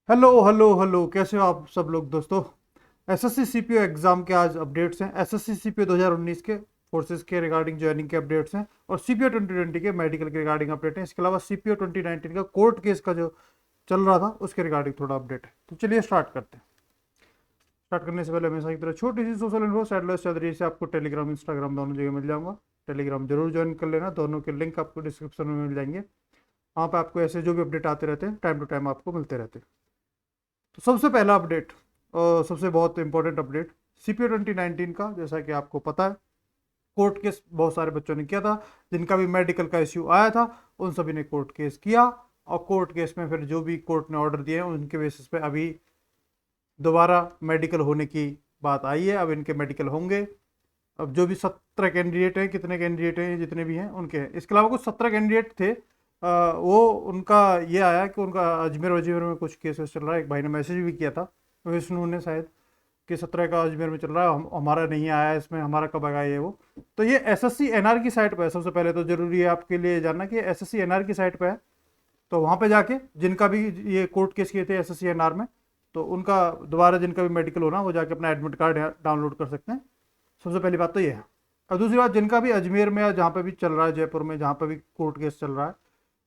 Hello hello hello, कैसे हो आप सब लोग दोस्तों। एसएससी सीपीओ एग्जाम के आज अपडेट्स हैं। एसएससी सीपीओ 2019 के फोर्सेस के रिगार्डिंग ज्वाइनिंग के अपडेट्स हैं और सीपीओ 2020 के मेडिकल के रिगार्डिंग अपडेट हैं। इसके अलावा सीपीओ 2019 का कोर्ट केस का जो चल रहा था उसके रिगार्डिंग थोड़ा अपडेट है। तो चलिए स्टार्ट करते हैं। स्टार्ट करने से पहले हमेशा की तरह छोटी सी सोशल इन्फो सैटेलाइट चल रही है, आपको टेलीग्राम इंस्टाग्राम दोनों जगह मिल जाऊंगा। टेलीग्राम जरूर ज्वाइन कर लेना, दोनों के लिंक आपको डिस्क्रिप्शन में मिल जाएंगे। वहाँ पर आपको ऐसे जो भी अपडेट आते रहते हैं टाइम टू टाइम आपको मिलते रहते हैं। तो सबसे पहला अपडेट और सबसे बहुत इंपॉर्टेंट अपडेट सीपीओ 2019 का, जैसा कि आपको पता है कोर्ट केस बहुत सारे बच्चों ने किया था। जिनका भी मेडिकल का इश्यू आया था उन सभी ने कोर्ट केस किया और कोर्ट केस में फिर जो भी कोर्ट ने ऑर्डर दिए हैं उनके बेसिस पे अभी दोबारा मेडिकल होने की बात आई है। अब इनके मेडिकल होंगे। अब जो भी 17 कैंडिडेट हैं, कितने कैंडिडेट हैं, जितने भी हैं उनके हैं। इसके अलावा कुछ 17 कैंडिडेट थे। वो उनका ये आया कि उनका अजमेर वजमेर में कुछ केसेस चल रहा है। एक भाई ने मैसेज भी किया था, विष्णु ने शायद, कि 17 का अजमेर में चल रहा है, हमारा नहीं आया है इसमें, हमारा कब आएगा ये वो। तो ये एसएससी एनआर की साइट पर है। सबसे पहले तो जरूरी है आपके लिए जानना कि एसएससी एनआर की साइट पर है। तो वहाँ पे जाके जिनका भी ये कोर्ट केस किए थे एसएससी एनआर में, तो उनका दोबारा जिनका भी मेडिकल होना वो जाके अपना एडमिट कार्ड डाउनलोड कर सकते हैं। सबसे पहली बात तो ये है। और दूसरी बात, जिनका भी अजमेर में या जहाँ पे भी चल रहा है, जयपुर में जहाँ पे भी कोर्ट केस चल रहा है,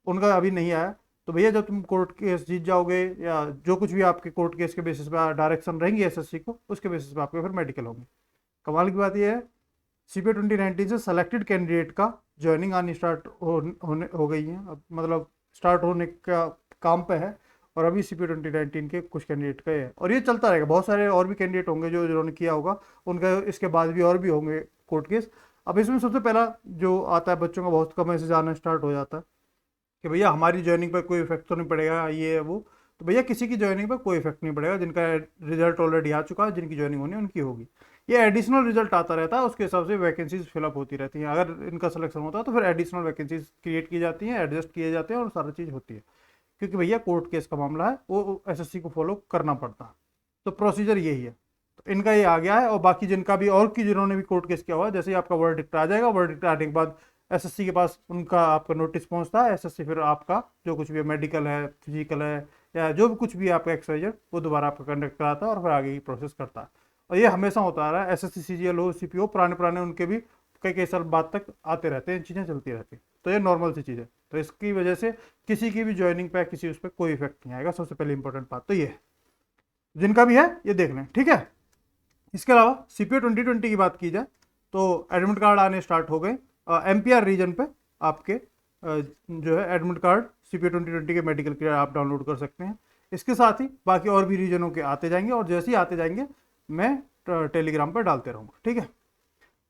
उनका अभी नहीं आया। तो भैया जब तुम कोर्ट केस जीत जाओगे या जो कुछ भी आपके कोर्ट केस के बेसिस पे डायरेक्शन रहेंगी एसएससी को, उसके बेसिस पे आपके फिर मेडिकल होंगे। कमाल की बात यह है, सीपीओ 2019 से सेलेक्टेड कैंडिडेट का ज्वाइनिंग आनी स्टार्ट हो गई है। अब मतलब स्टार्ट होने का काम पे है। और अभी सीपीओ 2019 के कुछ कैंडिडेट का है और ये चलता रहेगा। बहुत सारे और भी कैंडिडेट होंगे जो जिन्होंने किया होगा, उनका इसके बाद भी और भी होंगे कोर्ट केस। अब इसमें सबसे पहला जो आता है, बच्चों का बहुत कम मैसेज आना स्टार्ट हो जाता है कि भैया हमारी ज्वाइनिंग पर कोई इफेक्ट तो नहीं पड़ेगा, ये है वो। तो भैया किसी की ज्वाइनिंग पर कोई इफेक्ट नहीं पड़ेगा। जिनका रिजल्ट ऑलरेडी आ चुका है, जिनकी ज्वाइनिंग होनी है उनकी होगी। ये एडिशनल रिजल्ट आता रहता है, उसके हिसाब से वैकेंसीज फिलअप होती रहती हैं। अगर इनका सिलेक्शन होता है तो फिर एडिशनल वैकेंसीज क्रिएट की जाती हैं, एडजस्ट किए जाते हैं और सारी चीज़ होती है। क्योंकि भैया कोर्ट केस का मामला है, वो एसएससी को फॉलो करना पड़ता है। तो प्रोसीजर यही है। तो इनका ये आ गया है। और बाकी जिनका भी और की जिन्होंने भी कोर्ट केस किया हुआ है, जैसे ही आपका वर्डिक्ट आ जाएगा, वर्डिक्ट आने के बाद एसएससी के पास उनका आपका नोटिस पहुंचता है। एसएससी फिर आपका जो कुछ भी मेडिकल है, फिजिकल है, या जो भी कुछ भी आपका एक्सरसाइज वो दोबारा आपका कंडक्ट कराता है और फिर आगे की प्रोसेस करता है। और ये हमेशा होता आ रहा है। एसएससी सीजीएल हो, सीपीओ, पुराने पुराने उनके भी कई कई साल बाद तक आते रहते हैं, चीज़ें चलती रहती हैं। तो ये नॉर्मल सी चीज़ है। तो इसकी वजह से किसी की भी ज्वाइनिंग पे किसी उस पर कोई इफेक्ट नहीं आएगा। सबसे पहले इंपॉर्टेंट बात तो ये है। जिनका भी है ये देख लें, ठीक है। इसके अलावा सीपीओ 2020 की बात की जाए तो एडमिट कार्ड आने स्टार्ट हो गए। एमपीआर रीजन पे आपके जो है एडमिट कार्ड सीपीओ 2020 के मेडिकल के आप डाउनलोड कर सकते हैं। इसके साथ ही बाकी और भी रीजनों के आते जाएंगे और जैसे ही आते जाएंगे मैं टेलीग्राम पर डालते रहूँगा, ठीक है।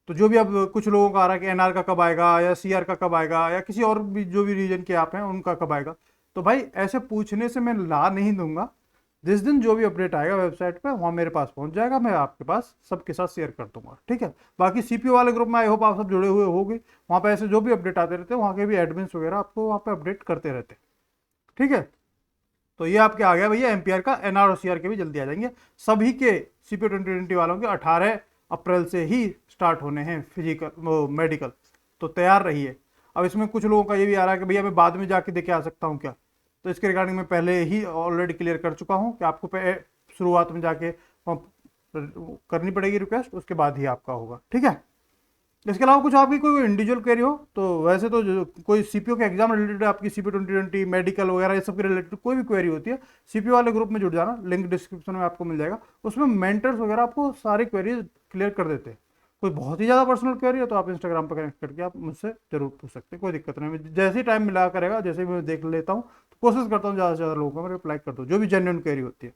तो जो भी अब कुछ लोगों का आ रहा है कि एनआर का कब आएगा या सीआर का कब आएगा या किसी और भी जो भी रीजन के आप हैं उनका कब आएगा, तो भाई ऐसे पूछने से मैं ला नहीं दूंगा। जिस दिन जो भी अपडेट आएगा वेबसाइट पे वहाँ मेरे पास पहुँच जाएगा, मैं आपके पास सबके साथ शेयर कर दूंगा, ठीक है। बाकी सीपीओ वाले ग्रुप में आई होप आप सब जुड़े हुए होंगे। वहाँ पे ऐसे जो भी अपडेट आते रहते हैं, वहाँ के भी एडमिन्स वगैरह आपको वहाँ पे अपडेट करते रहते हैं, ठीक है। तो ये आपके आ गया भैया एमपीआर का। एनआर और सीआर के भी जल्दी आ जाएंगे। सभी के सीपीओ 2020 वालों के 18 अप्रैल से ही स्टार्ट होने हैं फिजिकल वो मेडिकल। तो तैयार रहिए। अब इसमें कुछ लोगों का ये भी आ रहा है कि भैया मैं बाद में जाके देखे आ सकता हूँ क्या। तो इसके रिगार्डिंग मैं पहले ही ऑलरेडी क्लियर कर चुका हूँ कि आपको शुरुआत में जाके करनी पड़ेगी रिक्वेस्ट, उसके बाद ही आपका होगा, ठीक है। इसके अलावा कुछ आपकी कोई इंडिविजुअल क्वेरी हो तो वैसे तो कोई सीपीओ के एग्जाम रिलेटेड, आपकी सीपीओ 2020 मेडिकल वगैरह ये सब के रिलेटेड कोई भी क्वेरी होती है, सीपीओ वाले ग्रुप में जुड़ जाना, लिंक डिस्क्रिप्शन में आपको मिल जाएगा। उसमें मेंटर्स वगैरह आपको सारी क्वेरीज क्लियर कर देते हैं। कोई बहुत ही ज़्यादा पर्सनल क्वेरी है तो आप इंस्टाग्राम पर कनेक्ट करके आप मुझसे जरूर पूछ सकते हैं, कोई दिक्कत नहीं। जैसे ही टाइम मिला करेगा, जैसे ही मैं देख लेता हूँ तो कोशिश करता हूँ ज़्यादा से ज़्यादा लोगों का मैं रिप्लाई कर दूँ जो भी जेन्युइन क्वेरी होती है।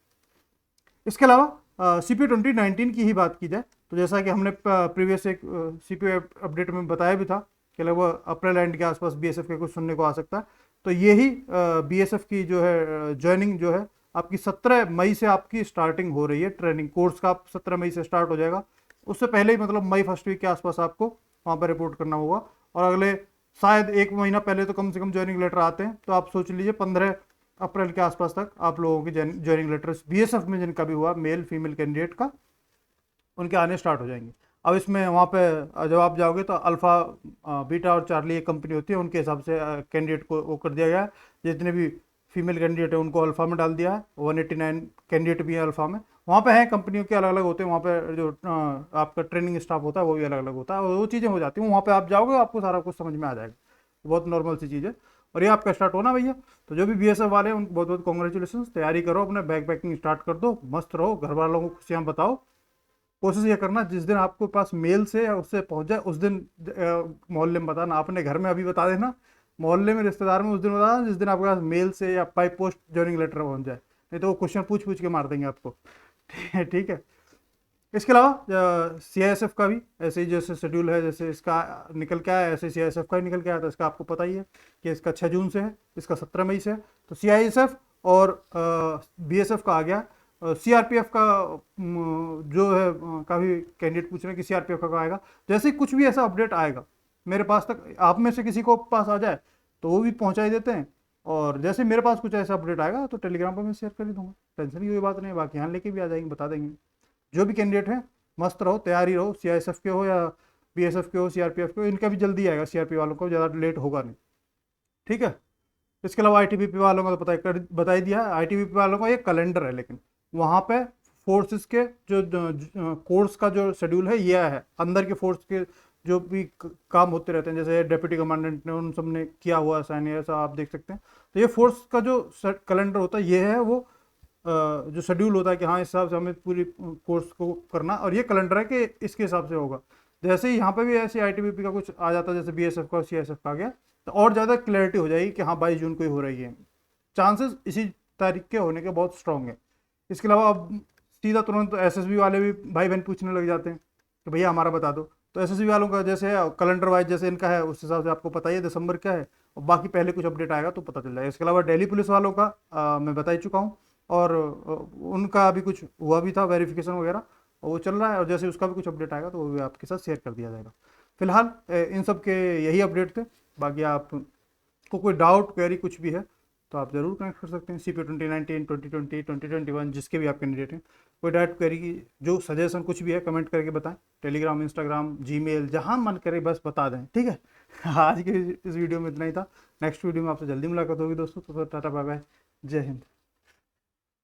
इसके अलावा सीपीओ 2019 की ही बात की जाए तो जैसा कि हमने प्रीवियस एक सीपीओ अपडेट में बताया भी था कि लगभग अप्रैल एंड के आसपास बीएसएफ के कुछ सुनने को आ सकता है। तो यही बीएसएफ की जो है ज्वाइनिंग जो है आपकी 17 मई से आपकी स्टार्टिंग हो रही है। ट्रेनिंग कोर्स का 17 मई से स्टार्ट हो जाएगा। उससे पहले ही मतलब मई फर्स्ट वीक के आसपास आपको वहाँ पर रिपोर्ट करना होगा। और अगले शायद एक महीना पहले तो कम से कम ज्वाइनिंग लेटर आते हैं। तो आप सोच लीजिए 15 अप्रैल के आसपास तक आप लोगों की ज्वाइनिंग लेटर्स बीएसएफ में जिनका भी हुआ मेल फीमेल कैंडिडेट का, उनके आने स्टार्ट हो जाएंगे। अब इसमें वहाँ पे जब आप जाओगे तो अल्फ़ा बीटा और चार्ली एक कंपनी होती है, उनके हिसाब से कैंडिडेट को वो कर दिया गया। जितने भी फीमेल कैंडिडेट है उनको अल्फ़ा में डाल दिया है, 189 कैंडिडेट भी है अल्फ़ा में। वहाँ पे हैं, कंपनियों के अलग अलग होते हैं, वहाँ पे जो आपका ट्रेनिंग स्टाफ होता है वो भी अलग अलग होता है, और वो चीज़ें हो जाती हैं। वहाँ पे आप जाओगे आपको सारा कुछ समझ में आ जाएगा, बहुत नॉर्मल सी चीज़ है। और ये आपका स्टार्ट होना भैया। तो जो भी बीएसएफ वाले हैं उनको बहुत बहुत कॉन्ग्रेचुलेशन, तैयारी करो, अपने बैग पैकिंग स्टार्ट कर दो, मस्त रहो, घर वालों को खुशियाँ बताओ। कोशिश ये करना जिस दिन आपको पास मेल से या उससे पहुंच जाए उस दिन मोहल्ले में बताना, आपने घर में अभी बता देना, मोहल्ले में रिश्तेदार में उस दिन बताना जिस दिन आपके पास मेल से या बाई पोस्ट ज्वाइनिंग लेटर पहुंच जाए, नहीं तो वो क्वेश्चन पूछ पूछ के मार देंगे आपको। ठीक है। इसके अलावा सीआईएसएफ का भी ऐसे ही जैसे शेड्यूल है, जैसे इसका निकल के आया ऐसे सीआईएसएफ का ही निकल के आया था। इसका आपको पता ही है कि इसका 6 जून से है, इसका 17 मई से है। तो सीआईएसएफ और बीएसएफ का आ गया। सीआरपीएफ का जो है काफ़ी कैंडिडेट पूछ रहे हैं कि सीआरपीएफ का आएगा। जैसे ही कुछ भी ऐसा अपडेट आएगा मेरे पास तक, आप में से किसी को पास आ जाए तो वो भी पहुंचा ही देते हैं, और जैसे मेरे पास कुछ ऐसा अपडेट आएगा तो टेलीग्राम पर मैं शेयर कर ही दूंगा, टेंशन की कोई बात नहीं है। बाकी यहाँ लेके भी आ जाएंगे, बता देंगे। जो भी कैंडिडेट है मस्त रहो, तैयारी रहो, सीआईएसएफ के हो या बीएसएफ के हो, सीआरपीएफ के हो, इनका भी जल्दी आएगा, सीआरपी वालों को ज़्यादा लेट होगा नहीं। ठीक है। इसके अलावा आईटीबीपी वालों का तो बता ही दिया है। आईटीबीपी वालों का एक कैलेंडर है, लेकिन वहाँ पे फोर्सेस के जो कोर्स का जो शेड्यूल है ये है, अंदर के फोर्स के जो भी काम होते रहते हैं, जैसे डेप्यूटी कमांडेंट ने उन सब ने किया हुआ साइन, ऐसा आप देख सकते हैं। तो ये फोर्स का जो कैलेंडर होता है ये है, वो जो शेड्यूल होता है कि हाँ इस हिसाब से हमें पूरी कोर्स को करना, और ये कैलेंडर है कि इसके हिसाब से होगा। जैसे ही यहाँ पे भी ऐसे आईटीबीपी का कुछ आ जाता है, जैसे बीएसएफ का और सीआईएसएफ का आ गया, तो और ज़्यादा क्लैरिटी हो जाएगी कि हाँ 22 जून को ही हो रही है। चांसेस इसी तारीख के होने के बहुत स्ट्रांग है। इसके अलावा अब सीधा तुरंत एसएसबी वाले भी भाई बहन पूछने लग जाते हैं कि भैया हमारा बता दो। तो एसएसबी वालों का जैसे कैलेंडर वाइज जैसे इनका है उस हिसाब से आपको पता ही है दिसंबर क्या है, और बाकी पहले कुछ अपडेट आएगा तो पता चल जाएगा। इसके अलावा दिल्ली पुलिस वालों का मैं बता ही चुका हूँ, और उनका अभी कुछ हुआ भी था वेरिफिकेशन वगैरह, और वो चल रहा है, और जैसे उसका भी कुछ अपडेट आएगा तो वो भी आपके साथ शेयर कर दिया जाएगा। फिलहाल इन सब के यही अपडेट थे। बाकी आपको कोई डाउट क्वेरी कुछ भी है तो आप ज़रूर कनेक्ट कर सकते हैं। CPO 2019, 2020, 2021 जिसके भी आप कैंडिडेट हैं, कोई डाउट क्वेरी की जो सजेशन कुछ भी है कमेंट करके बताएं। टेलीग्राम, इंस्टाग्राम, जीमेल, जहां मन करे बस बता दें। ठीक है। आज के इस वीडियो में इतना ही था। नेक्स्ट वीडियो में आपसे जल्दी मुलाकात होगी दोस्तों। तो टाटा बाय बाय, जय हिंद।